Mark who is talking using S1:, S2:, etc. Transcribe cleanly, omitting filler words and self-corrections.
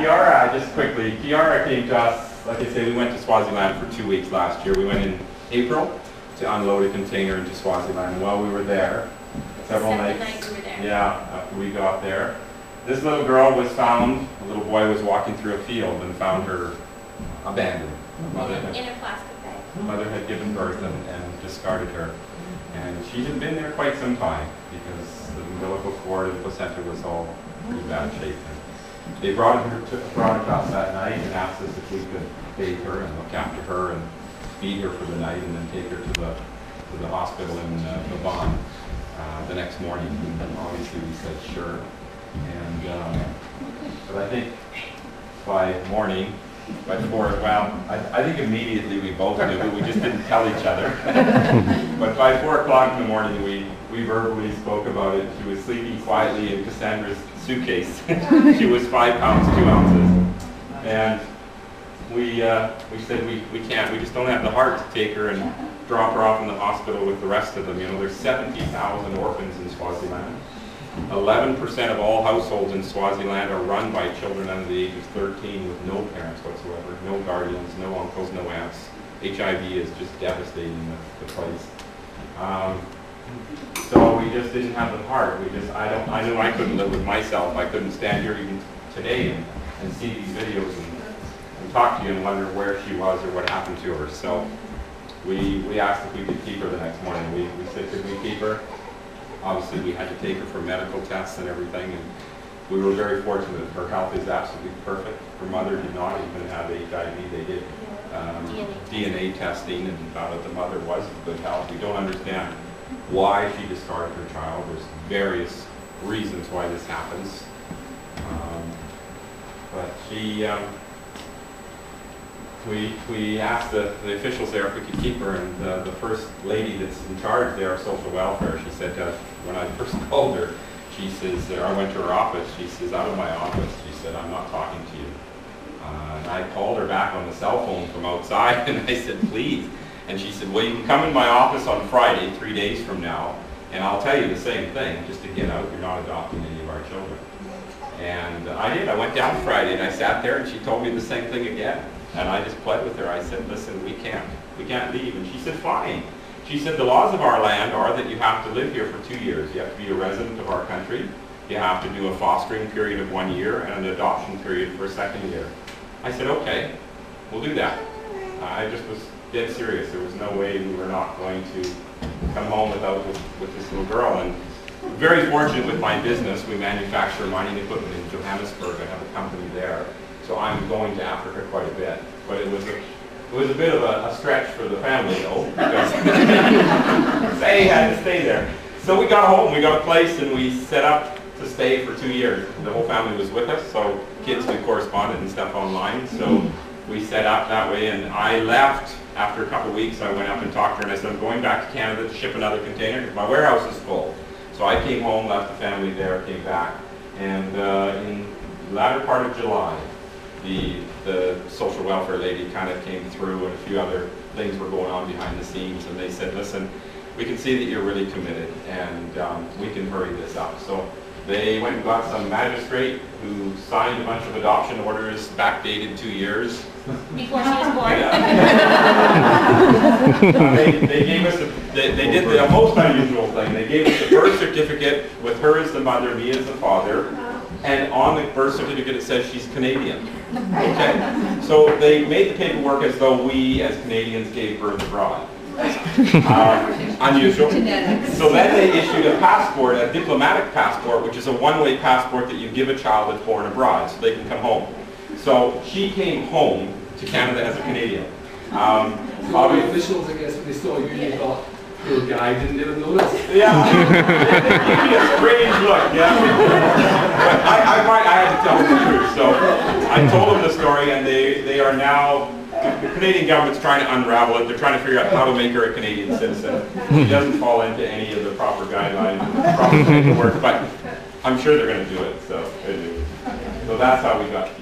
S1: Keiara, just quickly, Keiara came to us, like I say, we went to Swaziland for 2 weeks last year. We went in April to unload a container into Swaziland. And while we were there, several nights we were there. Yeah, after we got there, this little girl was found, a little boy was walking through a field and found her abandoned.
S2: In a plastic bag.
S1: Mother had given birth and discarded her. And she had been there quite some time because the umbilical cord and placenta was all in pretty bad shape. And they brought us that night and asked us if we could bathe her and look after her and feed her for the night and then take her to the hospital in Vavan the next morning. And obviously we said sure. And but I think by morning, by 4, well, I think immediately we both knew, but we just didn't tell each other. But by 4 o'clock in the morning, we verbally spoke about it. She was sleeping quietly in Cassandra's suitcase. She was 5 pounds, 2 ounces. And we said we can't, we just don't have the heart to take her and drop her off in the hospital with the rest of them. You know, there's 70,000 orphans in Swaziland. 11% of all households in Swaziland are run by children under the age of 13 with no parents whatsoever, no guardians, no uncles, no aunts. HIV is just devastating the place. So we just didn't have the heart. I knew I couldn't live with myself. I couldn't stand here even today and see these videos and talk to you and wonder where she was or what happened to her. So we asked if we could keep her the next morning. We said, could we keep her? Obviously, we had to take her for medical tests and everything, and we were very fortunate. Her health is absolutely perfect. Her mother did not even have HIV. They did DNA testing and found that the mother was in good health. We don't understand why she discarded her child. There's various reasons why this happens. But she, we asked the officials there if we could keep her, and the first lady that's in charge there of social welfare, she said to us, when I first called her, she says, or I went to her office, she says, out of my office, she said, I'm not talking to you. And I called her back on the cell phone from outside, and I said, please. And she said, well, you can come in my office on Friday, 3 days from now, and I'll tell you the same thing, just to get out, you're not adopting any of our children. And I did. I went down Friday, and I sat there, and she told me the same thing again. And I just pled with her. I said, listen, we can't leave. And she said, fine. She said, the laws of our land are that you have to live here for 2 years. You have to be a resident of our country. You have to do a fostering period of 1 year and an adoption period for a 2nd year. I said, okay, we'll do that. I just was dead serious. There was no way we were not going to come home with this little girl. And very fortunate with my business. We manufacture mining equipment in Johannesburg. I have a company there. So I'm going to Africa quite a bit, but it was a bit of a stretch for the family though, because they had to stay there. So we got home, we got a place, and we set up to stay for 2 years. The whole family was with us, so kids we corresponded and stuff online. So we set up that way, and I left after a couple of weeks. I went up and talked to her, and I said, I'm going back to Canada to ship another container because my warehouse is full. So I came home, left the family there, came back, and in the latter part of July, the social welfare lady kind of came through, and a few other things were going on behind the scenes, and they said, listen, we can see that you're really committed, and we can hurry this up. So they went and got some magistrate who signed a bunch of adoption orders backdated 2 years.
S2: Before she was born.
S1: They gave us they did the most unusual thing. They gave us a birth certificate with her as the mother, me as the father, and on the birth certificate it says she's Canadian. Okay, so they made the paperwork as though we as Canadians gave birth abroad. Unusual. So then they issued a passport, a diplomatic passport, which is a one-way passport that you give a child that's born abroad so they can come home. So she came home to Canada as a Canadian.
S3: The officials, I guess, when they saw you, they thought, your guy didn't even notice.
S1: Yeah, they gave me a strange look, yeah. But I had to tell them the truth, so I told them the story, and they are now, the Canadian government's trying to unravel it. They're trying to figure out how to make her a Canadian citizen. She doesn't fall into any of the proper guidelines, proper paperwork, but I'm sure they're going to do it, so that's how we got